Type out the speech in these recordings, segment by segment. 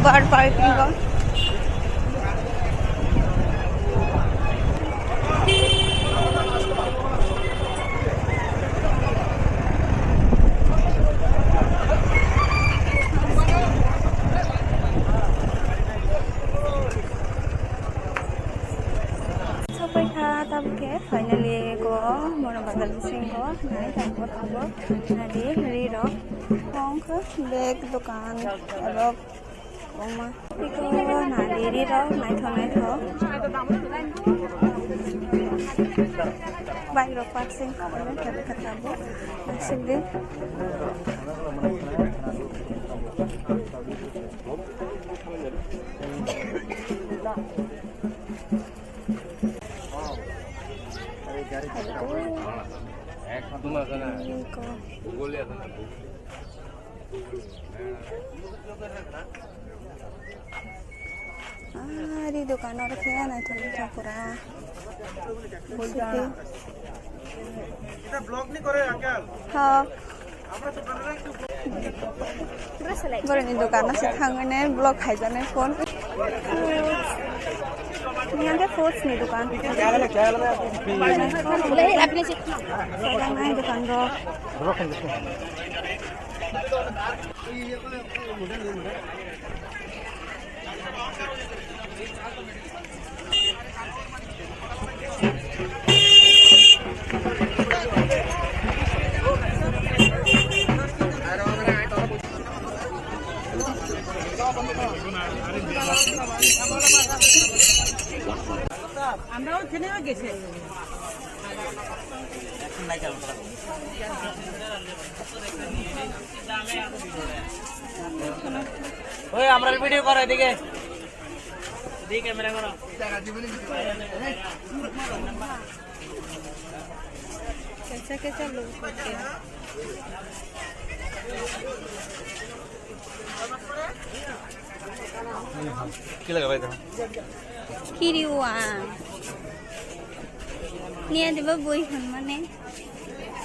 bar parking ko. Sampai ka tabke finally ko mona bagal sing ko nai tapo tapo nadi riro hong bag dukan alok oma iko nadi riro nai tho bike ro passing ko na tapo katabo asinde di दुकान और क्या ना तो पूरा blog नहीं करे क्या हाँ बड़े नी दुकान से थांगने ब्लॉग खाई जाने फोन यहाँ के फोर्स नी दुकान अपने से दुकान रो আমরাও থেনেও গেছে ওই আমরা ভিডিও করো এদিকে এদিকে ক্যামেরা করো कैसा कैसा लोग करते हैं কি লাগাবে তো Kiriwang niya di ba buhay man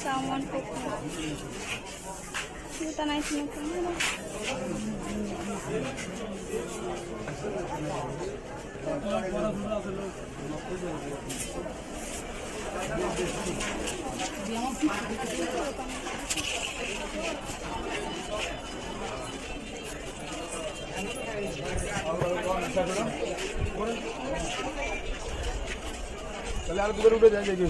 salmon po kita na ito चले यार उधर उधर जाएंगे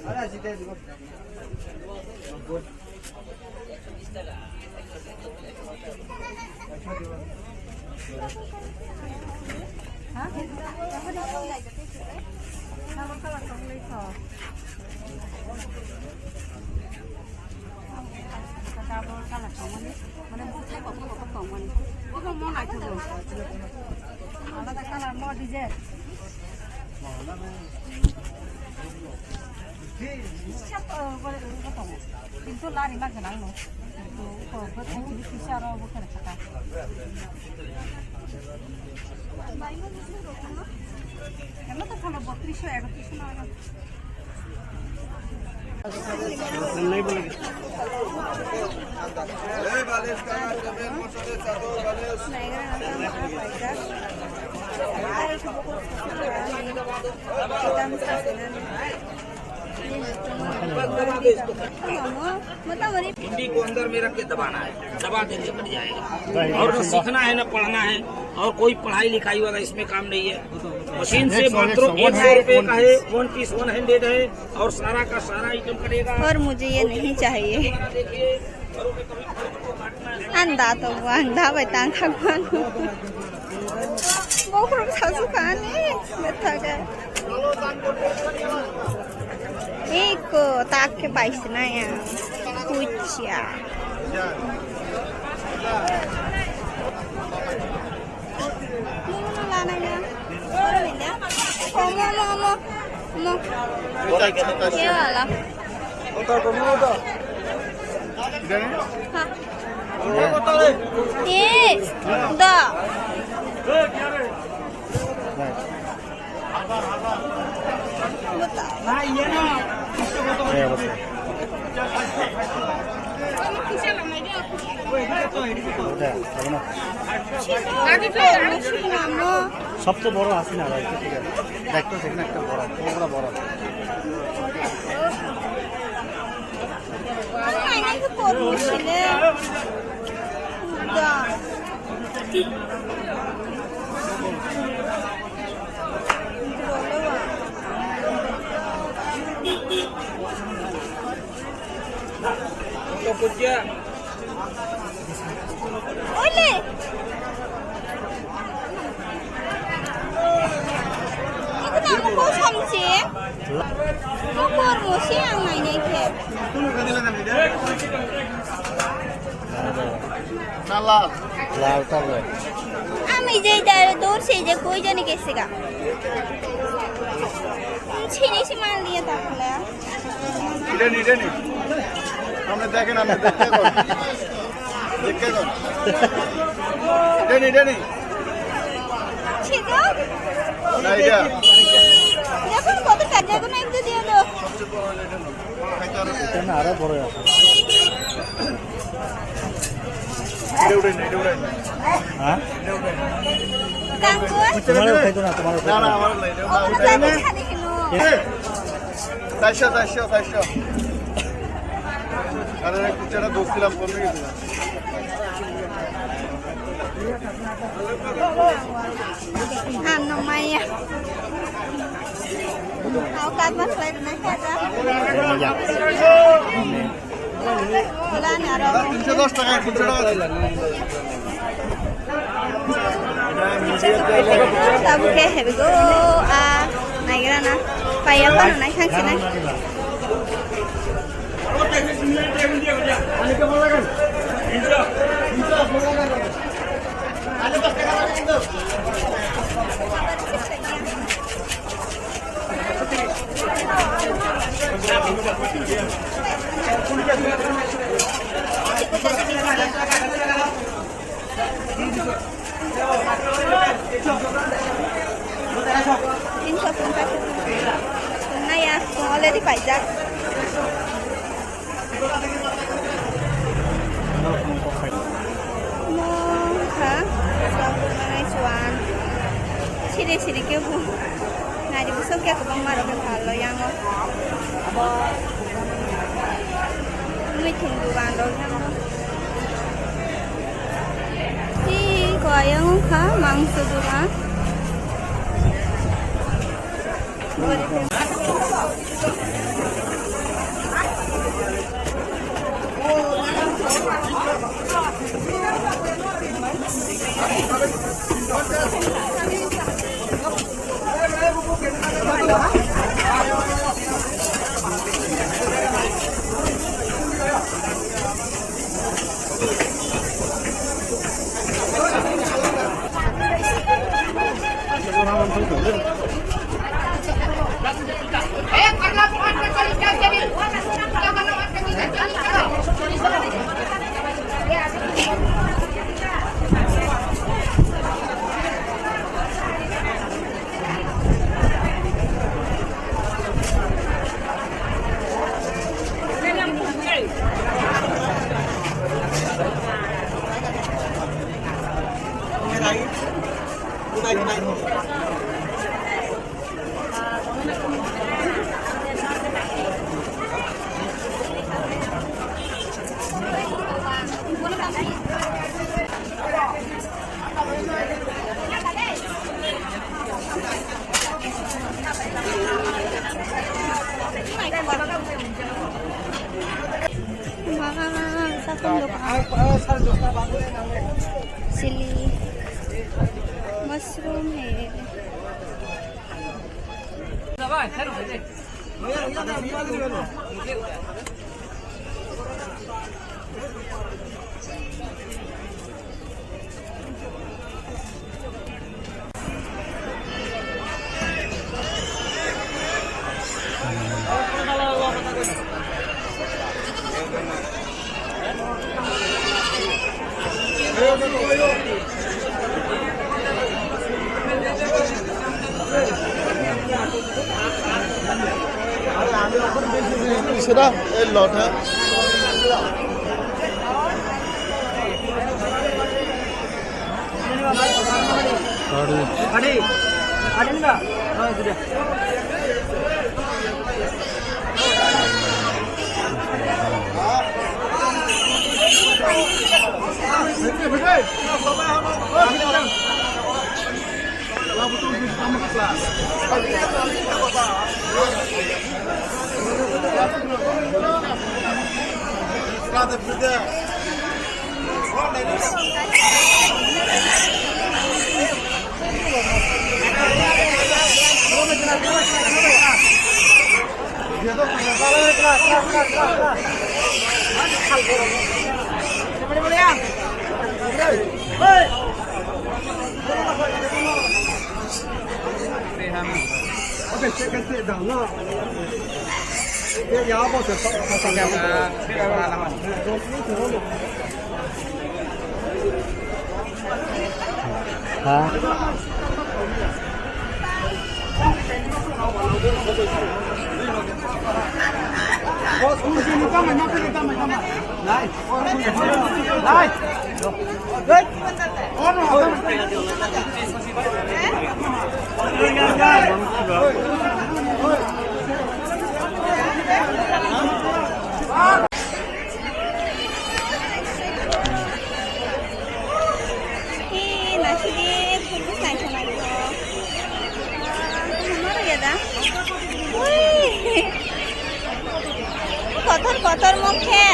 अरे सीधे देखो हाँ মানে বুঝাই কত কত মানে ওকে মন আইতো আলাদা কালার মো ডিজাইন কিন্তু লারি লাগে না কিন্তু পিসার বকরে থাকা কেন তো খালো 3200 3100 না नहीं बोलेंगे हिंदी को अंदर में रख के दबाना है, दबा देंगे बन जाएगा। और न सीखना है न पढ़ना है, और कोई पढ़ाई लिखाई वाला इसमें काम नहीं है। मशीन से मात्र 100 रुपए का है, 1 पीस 100 है, और सारा का सारा आइटम करेगा। और मुझे ये नहीं चाहिए अंधा तो वो अंधा बैठान थकवान बहुत सासू खाने बैठा गया एक ताक के पाइस ना यार कुछ यार लाना यार और मिला मो ये वाला हाँ ये दा এই অবস্থা। ওটা হবে না। সবচেয়ে বড় আসি না ভাই, ঠিক আছে দেখতো সেখানে একটা বড় পুরো বড় Oleh. Itu nama kosong sih. Kok musim yang main ini? লাল লালটা ভাই আমি যে দূর সে যে কই জানি গেছে গা ছিনিসি মাল দিয়ে তাহলে এটা নি আমরা দেখেন আমরা দেখতে কর দেখতে কর এটা নি ছিল না এটা দেখুন কত কাজে গুলো একটু দিয়ে দাও এটা না আরো বড় আছে এটা উড়ে না হ্যাঁ কাকু তোমারও খাইতো না তোমারও না না আমার না এটা ও উঠাই না খালি কেন তাইশো আরে কুচাটা দোস্তিলাম করবে গেছিলাম ano mayaเอาการมาใส่ไหนแค่จ้ะ wala na raw 310 টাকা 300 টাকা দিলেন sabu ke hebi go naigra na paya pa na khang sinai Nah ya, oleh di pajak. Hah? Sabun mana cuan? Sini ke bu. Nah di busuk ya ke bang marok ke kalau yang ini tunggu bandol yang kau yang kah mangsa dulu chilli mushroom है সেটা এই লট হ্যাঁ kotor kotor muka.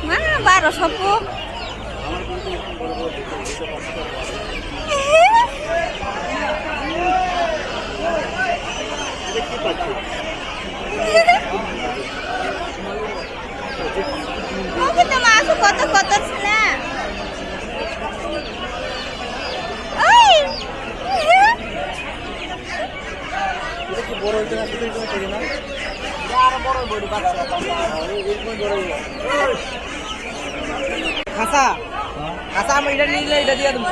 Mana 1200 po? Oh, kita masuk kotor-kotor sana. Oi. Kasa, kasa আমি এটা নিলে এটা দিয়ে দেবো।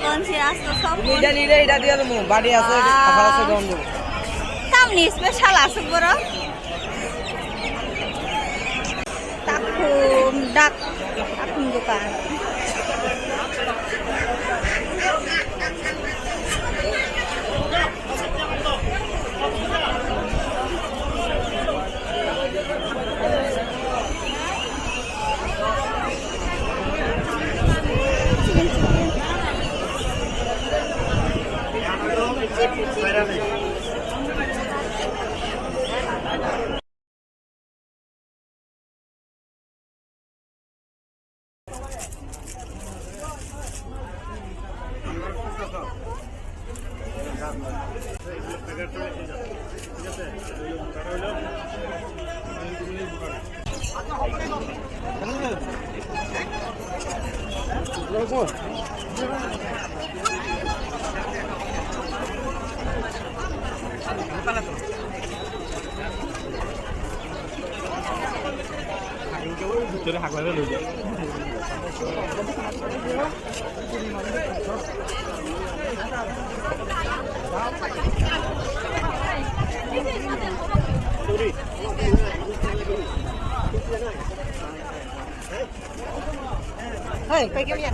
Konsi asal sop. এটা নিলে এটা দিয়ে দেবো। বাড়ি আছে, খাবার আছে গন্ধ। Kami spesial asal bro. Takum dak, takum dukan. Hey, pegang ya.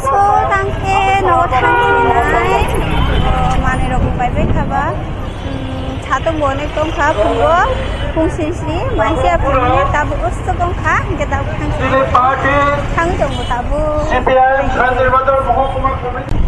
So, tangke no tangkinai. Mane rok bai khaba. Chatung bonek tong kha punggo. Pungsinsi, maisia pungni tabu ustu tong kha. Hingga tabu tangsi. Tang tong tabu. CPIM Sanjay Badal Mahkumah Komiti